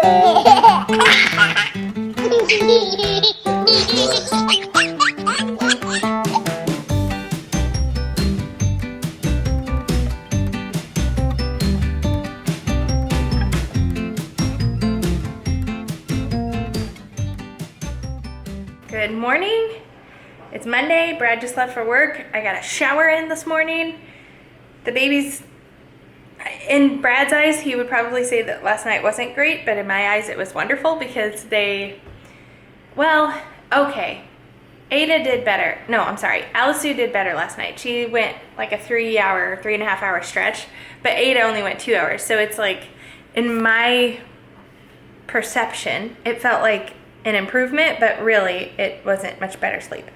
Good morning. It's Monday. Brad just left for work. I got a shower in this morning. The babies, in Brad's eyes, he would probably say that last night wasn't great, but in my eyes it was wonderful because they, well, okay. Ada did better. No, I'm sorry. Alice did better last night. She went like a 3.5 hour stretch, but Ada only went 2 hours. So it's like, in my perception, it felt like an improvement, but really it wasn't much better sleep.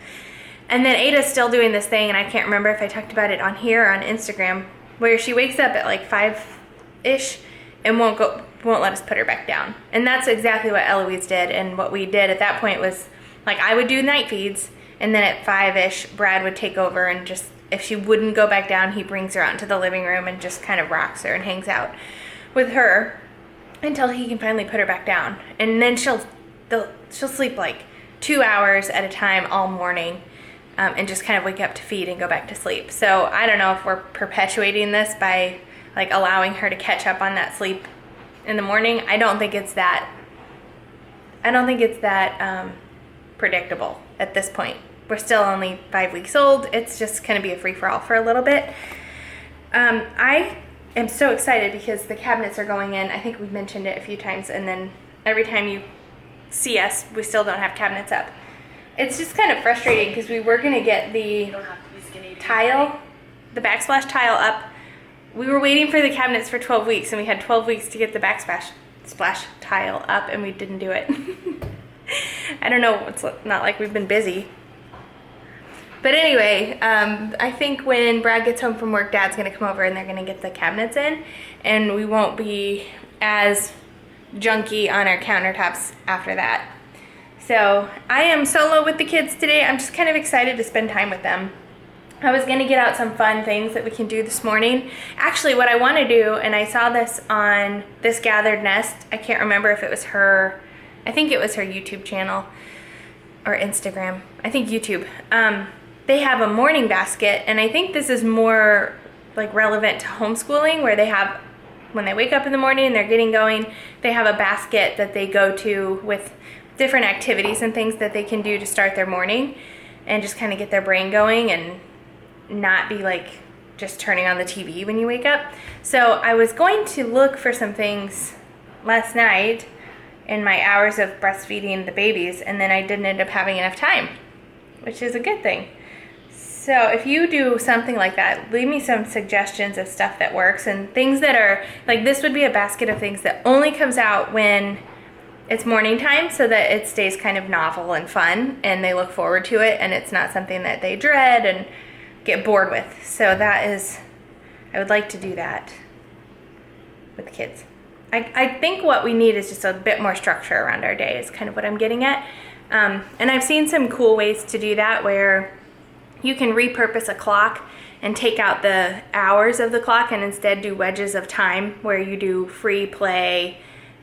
And then Ada's still doing this thing, and I can't remember if I talked about it on here or on Instagram, where she wakes up at like 5-ish and won't let us put her back down. And that's exactly what Eloise did, and what we did at that point was, like, I would do night feeds, and then at 5-ish, Brad would take over and just, if she wouldn't go back down, he brings her out into the living room and just kind of rocks her and hangs out with her until he can finally put her back down. And then she'll sleep like 2 hours at a time all morning, and just kind of wake up to feed and go back to sleep. So I don't know if we're perpetuating this by like allowing her to catch up on that sleep in the morning. I don't think it's that predictable at this point. We're still only 5 weeks old. It's just going to be a free-for-all for a little bit. I am so excited because the cabinets are going in. I think we mentioned it a few times, and then every time you see us, we still don't have cabinets up. It's just kind of frustrating because we were going to get the tile, the backsplash tile up. We were waiting for the cabinets for 12 weeks, and we had 12 weeks to get the backsplash tile up, and we didn't do it. I don't know, it's not like we've been busy. But anyway, I think when Brad gets home from work, Dad's going to come over and they're going to get the cabinets in, and we won't be as junky on our countertops after that. So I am solo with the kids today. I'm just kind of excited to spend time with them. I was going to get out some fun things that we can do this morning. Actually, what I want to do, and I saw this on This Gathered Nest, I can't remember if it was her, I think it was her YouTube channel or Instagram. I think YouTube. They have a morning basket, and I think this is more like relevant to homeschooling, where they have, when they wake up in the morning and they're getting going, they have a basket that they go to with different activities and things that they can do to start their morning and just kind of get their brain going and not be like just turning on the TV when you wake up. So I was going to look for some things last night in my hours of breastfeeding the babies, and then I didn't end up having enough time, which is a good thing. So if you do something like that, leave me some suggestions of stuff that works and things that are, like, this would be a basket of things that only comes out when it's morning time, so that it stays kind of novel and fun and they look forward to it, and it's not something that they dread and get bored with. So that is, I would like to do that with the kids. I think what we need is just a bit more structure around our day is kind of what I'm getting at. And I've seen some cool ways to do that, where you can repurpose a clock and take out the hours of the clock and instead do wedges of time, where you do free play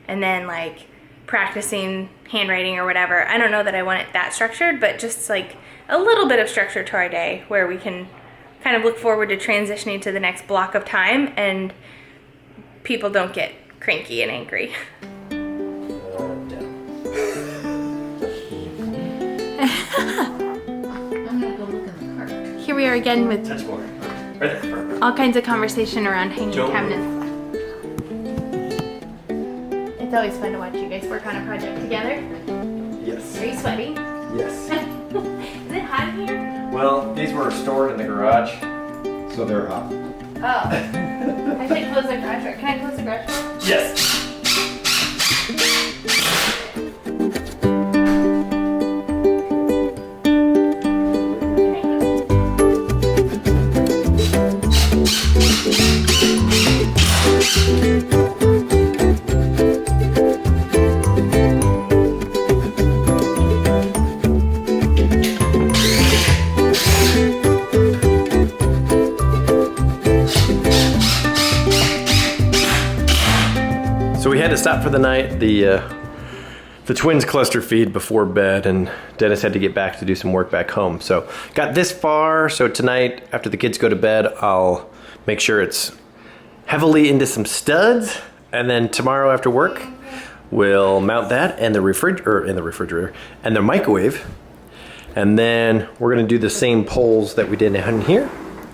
and then like practicing handwriting or whatever. I don't know that I want it that structured, but just like a little bit of structure to our day where we can kind of look forward to transitioning to the next block of time and people don't get cranky and angry. Here we are again with all kinds of conversation around hanging cabinets. It's always fun to watch you guys work on a project together. Yes. Are you sweating? Yes. Is it hot in here? Well, these were stored in the garage, so they're hot. Oh. I should close the garage door. Can I close the garage door? Yes. So we had to stop for the night. The twins cluster feed before bed, and Dennis had to get back to do some work back home. So got this far. So tonight, after the kids go to bed, I'll make sure it's heavily into some studs, and then tomorrow after work, we'll mount that and the refrigerator and the microwave, and then we're gonna do the same poles that we did in here,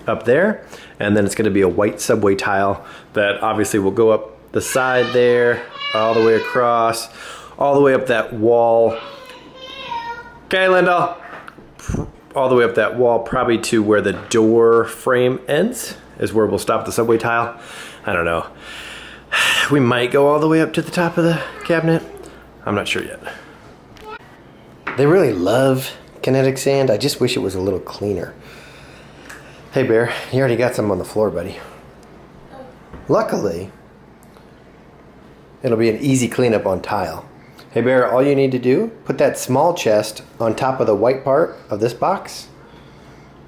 up there, and then it's gonna be a white subway tile that obviously will go up the side there, all the way across, all the way up that wall. Okay, Lyndle. All the way up that wall, probably to where the door frame ends, is where we'll stop the subway tile. I don't know. We might go all the way up to the top of the cabinet. I'm not sure yet. They really love kinetic sand. I just wish it was a little cleaner. Hey, Bear, you already got some on the floor, buddy. Luckily, it'll be an easy cleanup on tile. Hey, Bear, all you need to do, put that small chest on top of the white part of this box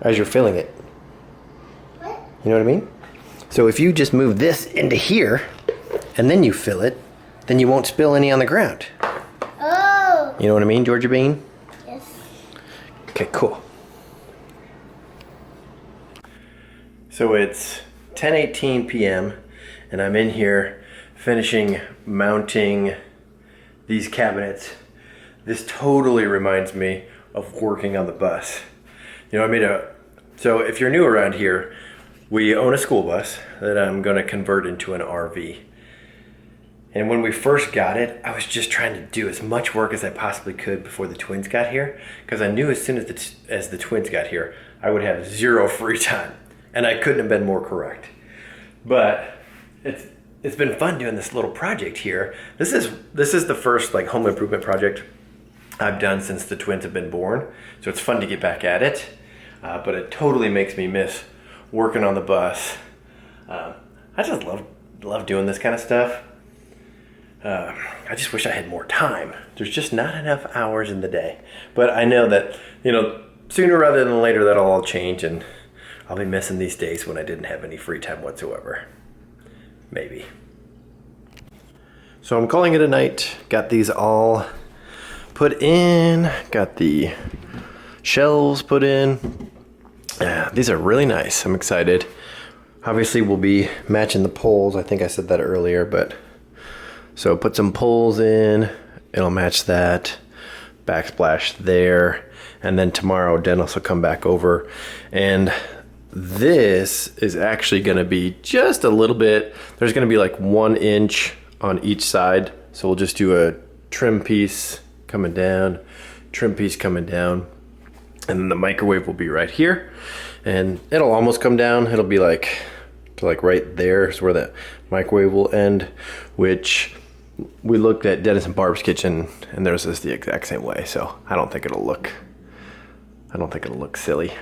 as you're filling it. What? You know what I mean? So if you just move this into here, and then you fill it, then you won't spill any on the ground. Oh! You know what I mean, Georgia Bean? Yes. Okay, cool. So it's 10:18 p.m. and I'm in here finishing mounting these cabinets. This totally reminds me of working on the bus. You know, so if you're new around here, we own a school bus that I'm gonna convert into an RV. And when we first got it, I was just trying to do as much work as I possibly could before the twins got here, because I knew as soon as the twins got here, I would have zero free time. And I couldn't have been more correct. But it's been fun doing this little project here. This is the first like home improvement project I've done since the twins have been born. So it's fun to get back at it. But it totally makes me miss working on the bus. I just love doing this kind of stuff. I just wish I had more time. There's just not enough hours in the day. But I know that, you know, sooner rather than later that'll all change, and I'll be missing these days when I didn't have any free time whatsoever. Maybe. So I'm calling it a night. Got these all put in. Got the shelves put in. These are really nice. I'm excited. Obviously we'll be matching the poles. I think I said that earlier, but so put some poles in. It'll match that. Backsplash there. And then tomorrow Dennis will come back over, and this is actually going to be just a little bit. There's going to be like 1 inch on each side. So we'll just do a trim piece coming down, trim piece coming down, and then the microwave will be right here, and it'll almost come down. It'll be like to like right there is where that microwave will end, which we looked at Dennis and Barb's kitchen, and theirs is the exact same way. So I don't think it'll look silly,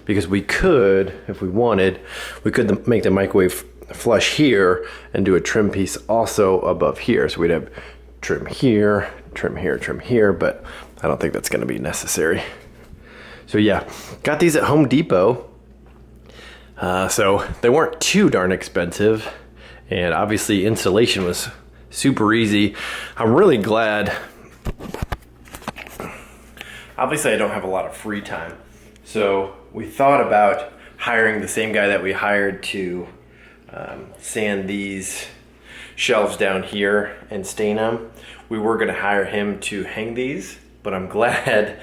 because we could, if we wanted, we could make the microwave flush here and do a trim piece also above here. So we'd have trim here, trim here, trim here, but I don't think that's going to be necessary. So yeah, got these at Home Depot. So they weren't too darn expensive, and obviously installation was super easy. I'm really glad. Obviously I don't have a lot of free time, so we thought about hiring the same guy that we hired to sand these shelves down here and stain them. We were going to hire him to hang these, but I'm glad.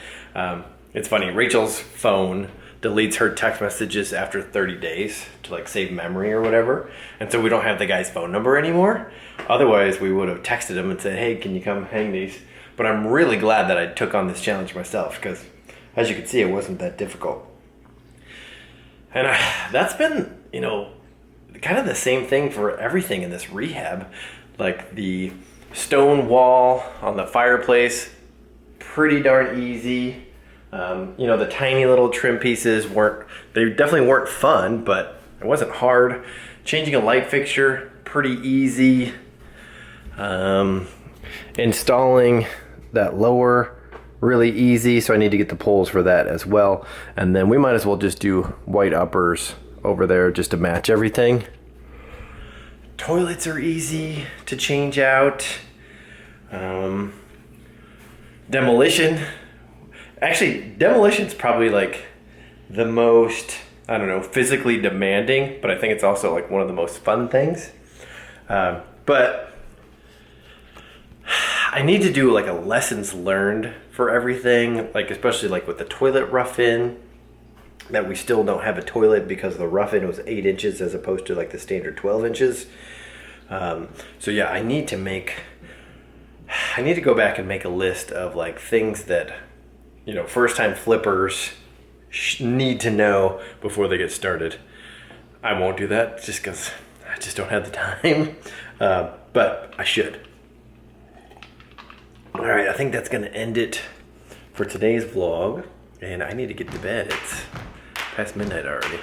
It's funny, Rachel's phone deletes her text messages after 30 days to like save memory or whatever, and so we don't have the guy's phone number anymore. Otherwise we would have texted him and said, hey, can you come hang these? But I'm really glad that I took on this challenge myself, because as you can see, it wasn't that difficult. And that's been, you know, kind of the same thing for everything in this rehab. Like the stone wall on the fireplace, pretty darn easy. You know, the tiny little trim pieces they definitely weren't fun, but it wasn't hard. Changing a light fixture, pretty easy. Installing that lower, really easy, so I need to get the poles for that as well. And then we might as well just do white uppers over there just to match everything. Toilets are easy to change out. Demolition. Actually, demolition's probably like the most, I don't know, physically demanding, but I think it's also like one of the most fun things. But I need to do like a lessons learned for everything, like especially like with the toilet rough-in, that we still don't have a toilet because the rough-in was 8 inches as opposed to like the standard 12 inches. So yeah, I need to go back and make a list of like things that, you know, first-time flippers need to know before they get started. I won't do that just because I just don't have the time, but I should. All right, I think that's gonna end it for today's vlog, and I need to get to bed. It's past midnight already.